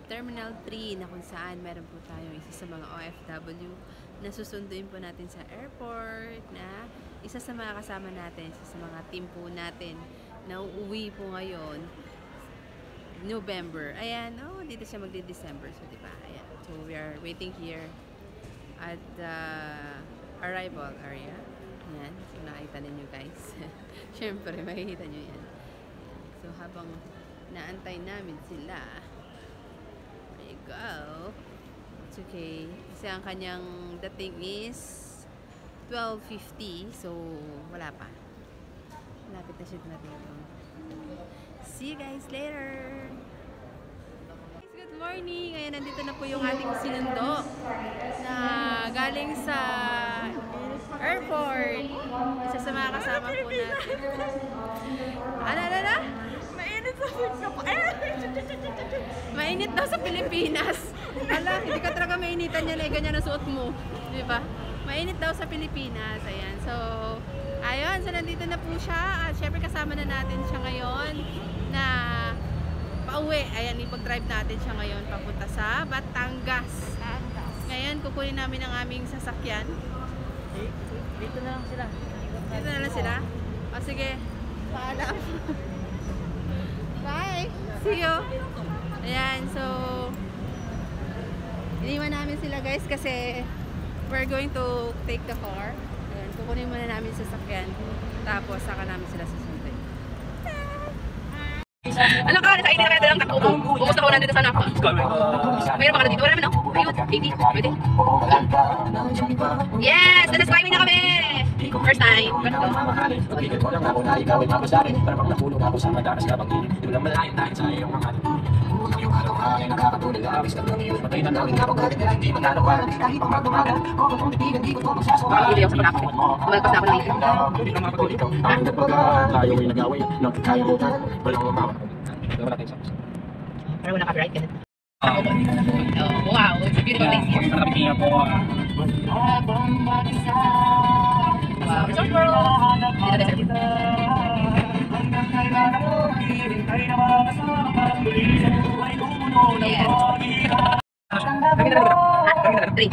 Terminal 3 na kung saan meron po tayong isa sa mga OFW na susunduin po natin sa airport, na isa sa mga kasama natin, isa sa mga team po natin na uuwi po ngayon November. Ayan, oh, dito siya magdi-December, so diba? Ayan. So we are waiting here at the arrival area. Ayan, so nakita ninyo guys. Syempre makikita nyo yan. So habang naantay namin sila, go. It's okay. Kasi ang kanyang dating is 12:50. So, wala pa. Malapit na siya natin. See you guys later! Good morning! Ngayon, nandito na po yung ating sinundo na galing sa airport. Isa sa mga kasama po natin. Ano? Mainit daw sa Pilipinas. Ala, hindi ka talaga mainitan yan eh. Ganyan ang suot mo. Diba? Mainit daw sa Pilipinas. Ayan. So, ayun. So, nandito na po siya. At syempre kasama na natin siya ngayon na pauwi. Ayan, ipag-drive natin siya ngayon papunta sa Batangas. Ngayon, kukunin namin ang aming sasakyan. Dito na lang sila. Dito na lang sila? O, sige. Paalam. Bye! See you! Ayan, so iniwan namin sila guys kasi we're going to take the car. Ayan, kukunin muna namin sa sasakyan. Tapos saka namin sila susunduin. Ano ka? Nasa init ka lang takbo. Bumusta ko nandito sana ako. Mayroon pa ka na dito? Wala naman no? Ayun, 80. Pwede? Yes! Natasway na kami! First time. Pero wala copyright ka na. Wow, it's a beautiful place here. Wow, Resort World! Dito na sir. Three.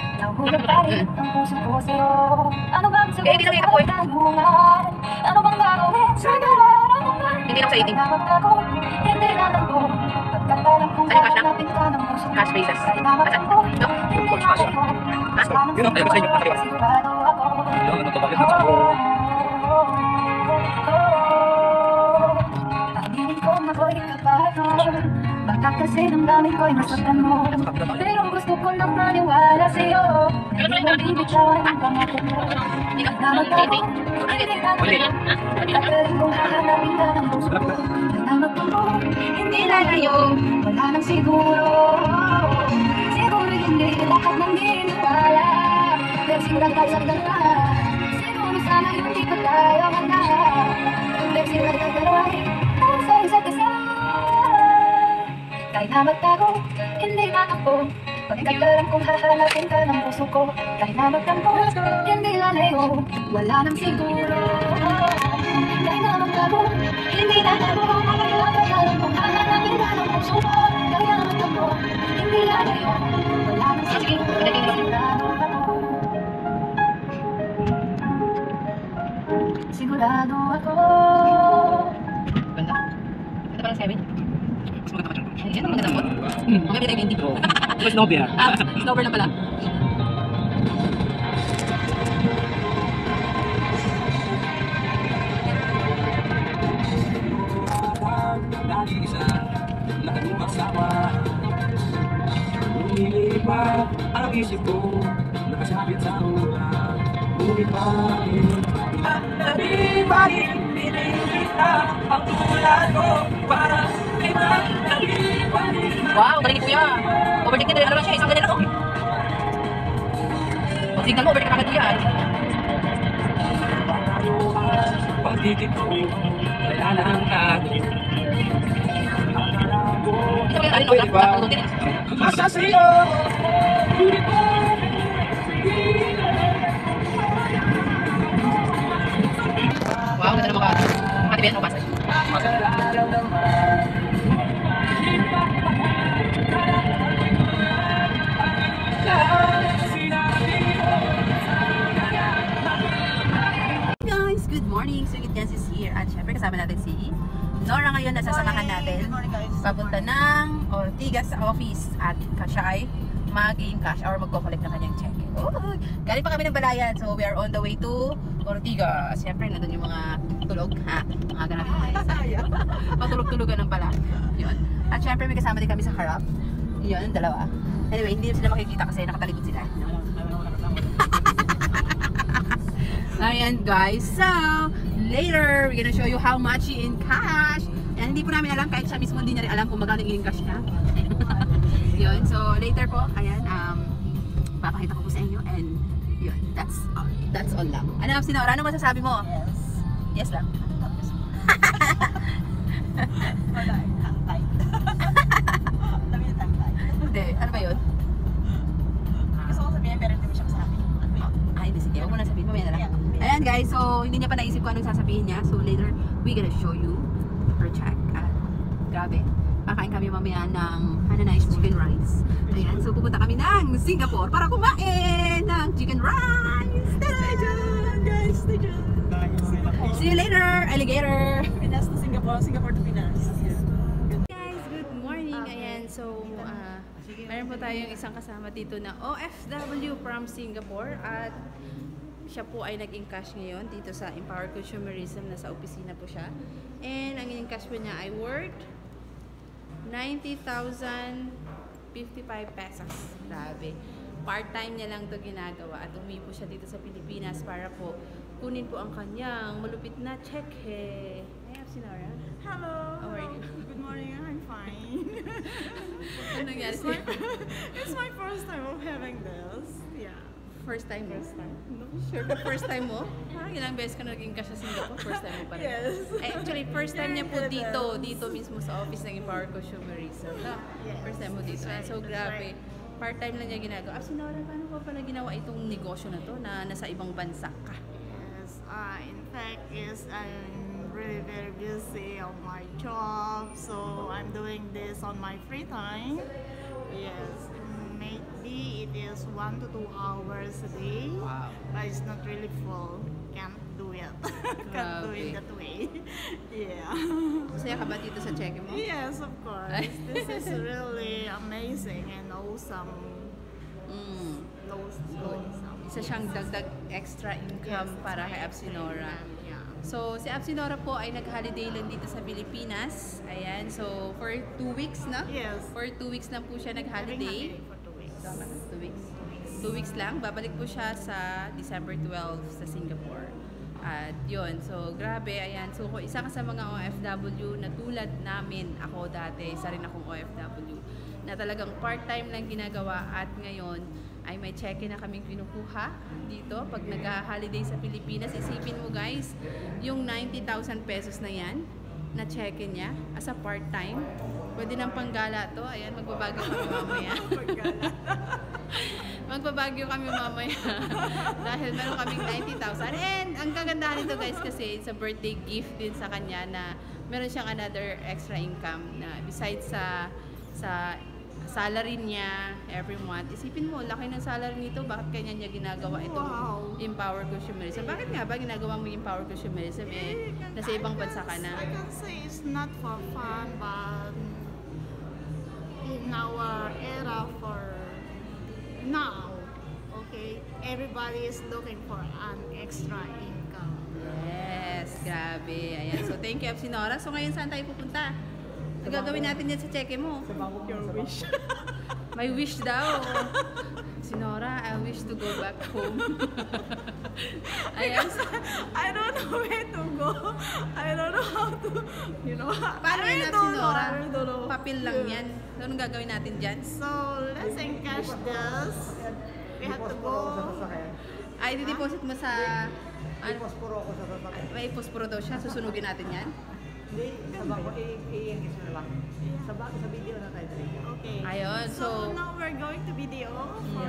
Eh, hindi na dito po eh. Hindi na sa 18. Ano yung cash na? Cash basis. Asan? No? Ha? Yun ang ayaw sa inyo. Baka kasi ng dami ko'y nasaktan mo, pero gusto ko lang maniwala sa'yo. Hindi mo din bitawan ang pangako mo. Hindi ka magtago, hindi ka magtago. Pagkaling kong hahanapin ka ng puso ko. Nagtamak mo, hindi lalayo, wala nang siguro. Siguro hindi lahat ng ginagaya, pero siguro tayo sa siguro sana hindi pa tayo handa. Pero siguro tayo para sa isa't isa. Kahit na magtago, hindi matakbo. Pagkakalang kong hahanapin ka ng puso ko. Kahit na magtampo, hindi lalayo, wala nang siguro. Kahit na magtago, hindi natago. Pagkakalang kong hahanapin ka ng puso ko. Kahit na magtampo, hindi lalayo, wala nang siguro. Sigurado ako. Ganda. Ganda parang 7. Yan ang maganda po. Maganda tayo 20. Mas snowbear. Snowbear na pala. Dati isa, nakalimagsama. Lumilipat ang isip ko, nakasabit sa ulan. Ngunit bakit at nabibalik, pinilita ang tulad ko para may magdalibalik. Wow, galing kuya. Overtake din, ano lang siya, isang ganyan lang. Signal mo, balik ka kagad yan. Pag-ibig ko, wala lang natin. Ito kaya alin, okay lang. Masa sa'yo, ulit mo. Wow, ganda naman ka. Matibihan mo, basta. Guys, good morning. Sweet Jens is here. At syempre kasama natin si Nora ngayon. Nasasamahan natin papunta ng Ortigas sa office. At siya ay mag-game cash or magko-collect ng kanyang check. Oh, galing pa kami ng Balayan. So we are on the way to Ortigas. Syempre nandun yung mga tulog. Ha? Mga ganap yung mga patulog-tulugan ng pala. Yun. At syempre may kasama din kami sa harap. Yun, dalawa. Anyway, hindi sila makikita kasi nakatalikod sila. Ayan guys, so later we're gonna show you how much in cash. And hindi po namin alam, kahit siya mismo hindi niya rin alam kung magkano in cash niya. Yun, so later po, ayan, papakita ko po sa inyo and yun, that's all lang. Ano Sinora, ano masasabi mo? Yes. Yes lang. Wala, tangtay. Dami na tangtay. Hindi, ano ba yun? Gusto ko sabihin pero hindi mo siya masabi. Ay, hindi, sige, huwag mo na sabihin, mamaya na lang. Ayan guys, so hindi niya pa naisip kung anong sasabihin niya. So later, we gonna show you her check. At grabe, kakain kami mamaya ng Hananai's chicken rice. Ayan, so pupunta kami ng Singapore para kumain ng chicken rice. Stay tuned guys, stay tuned. See you later, alligator. Pinas to Singapore, Singapore to Pinas. Guys, good morning. Ayan, so meron po tayong isang kasama dito na OFW from Singapore at siya po ay nag-encash ngayon dito sa Empower Consumerism. Nasa opisina po siya. And ang in-encash po niya ay worth 90,055 pesos. Grabe. Part-time niya lang to ginagawa at umuwi po siya dito sa Pilipinas para po kunin po ang kanyang malupit na cheque. Hi, Sinora. Hello. How are you? Good morning. I'm fine. Ano nangyari It's sa'yo? it's my first time of having this. Yeah. First time mo? First time. No, sure ba first time mo? Ilang beses ka naging cash sa Singapore? First time mo pa rin? Yes. Actually, first time niya po dito mismo sa office ng Empower Consumerism. No? Yes. First time mo dito. That's So, right. grabe. Part-time lang niya ginagawa. Sinora, paano ko pala ginawa itong negosyo na to na nasa ibang bansa ka? Yes, in fact, yes, I'm really very busy on my job, so I'm doing this on my free time. Yes, maybe it is 1 to 2 hours a day, Wow. but it's not really full. Can't do it. Can't do it Grabe. that way. Yeah. Masaya ka ba dito sa cheque mo? Yes, of course. This is really amazing and awesome. Mm. Awesome. Isa siyang dagdag extra income Yes, para kay my Absinora. Yeah. So, si Absinora po ay nag-holiday lang dito sa Pilipinas. Ayan, so for 2 weeks na? Yes. For 2 weeks na po siya Having nag-holiday. holiday for 2 weeks. 2 weeks. 2 weeks lang. Babalik po siya sa December 12 sa Singapore. At yun, so grabe, ayan. So kung isa ka sa mga OFW na tulad namin, ako dati, isa rin akong OFW, na talagang part-time lang ginagawa at ngayon ay may cheque na kaming kinukuha dito pag nag-holiday sa Pilipinas. Isipin mo guys, yung 90,000 pesos na yan, na cheque niya as a part-time, pwede ng panggala to. Ayan, magbabagyo kami mamaya. Magbabagyo kami mamaya dahil meron kaming 90,000. And ang kagandahan nito guys kasi it's a birthday gift din sa kanya na meron siyang another extra income na besides sa salary niya every month. Isipin mo, laki ng salary nito, bakit kanya niya ginagawa itong Wow. Empower Consumerism? Bakit nga ba ginagawa mo yung Empower Consumerism nasa ibang bansa ka na? I can say it's not for fun, but in our era for now, okay, everybody is looking for an extra income. Yes, grabe. Ayan. So, thank you, Absinora. So, ngayon saan tayo pupunta? Ang gagawin natin yan sa cheque mo. Your wish. May wish daw. Sinora, I wish to go back home. Ayan. I don't know where to go. I don't know how to, you know. Paano I yan, don't know. Sinora? I don't know. Papel lang yan. So, anong gagawin natin dyan? So let's encash this. we have to Posporo ako sa go. sasakyan. Ay, dideposit mo sa... May posporo ako sa sasakyan. May posporo daw siya. Susunugin natin yan. Hindi, sa bangko, i-engage mo na lang. Sa video na tayo dali. Okay. Ayun, So so- now we're going to video for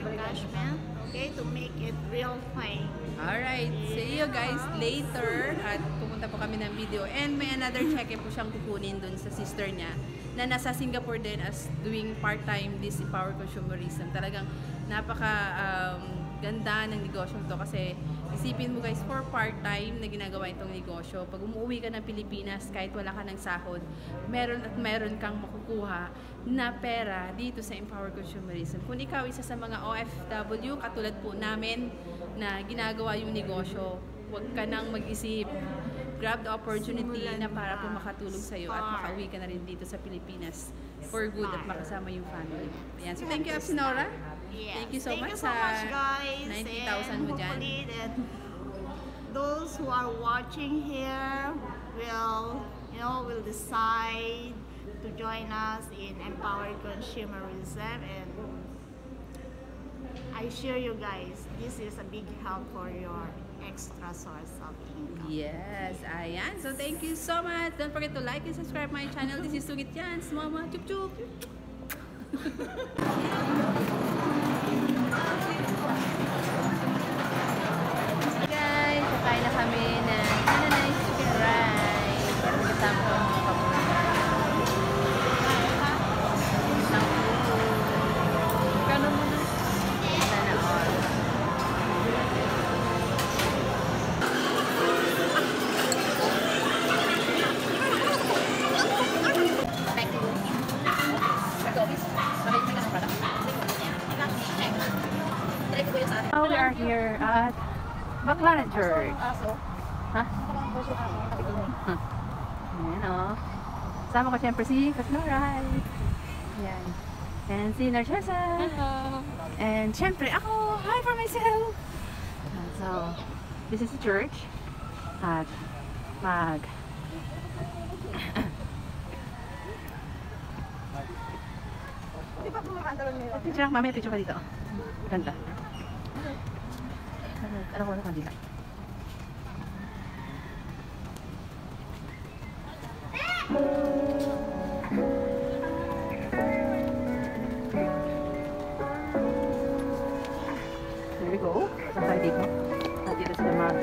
cashman. Okay, to make it real thing. Alright, see you guys later. At pupunta po kami ng video. And may another check po siyang kukunin dun sa sister niya na nasa Singapore din as doing part-time this power consumerism. Talagang napaka ganda ng negosyo to kasi isipin mo guys, for part-time na ginagawa itong negosyo, pag umuwi ka ng Pilipinas kahit wala ka ng sahod, meron at meron kang makukuha na pera dito sa Empower Consumerism. Kung ikaw isa sa mga OFW, katulad po namin na ginagawa yung negosyo, huwag ka nang mag-isip. Grab the opportunity na para po makatulong sa iyo at makauwi ka na rin dito sa Pilipinas for good at makasama yung family mo. Ayan. So thank you, Absinora. Yes. Thank you so much guys. sa 90,000 mo dyan. Hopefully that those who are watching here will decide to join us in Empowered Consumerism, and I assure you guys, this is a big help for your extra source of income. Yes, ayan. So thank you so much. Don't forget to like and subscribe my channel. This is Sugit Yans. Mama, chup chup. Guys, kakain na kami ng Cantonese chicken rice. Kasama ko ang mga kapunan. Isang puso. Kano mo na? Sana all. Now we are here at Baclaran Church. Ha? Ayan o. Sama ko siyempre si Kasnoray. Ayan. And si Narcesa. Hello. And siyempre ako. Hi for myself. So, this is the church. At picture, mamaya picture ka dito. Ganda. Alam ko na kanila. There we go. Saan tayo dito? Dito sila mag...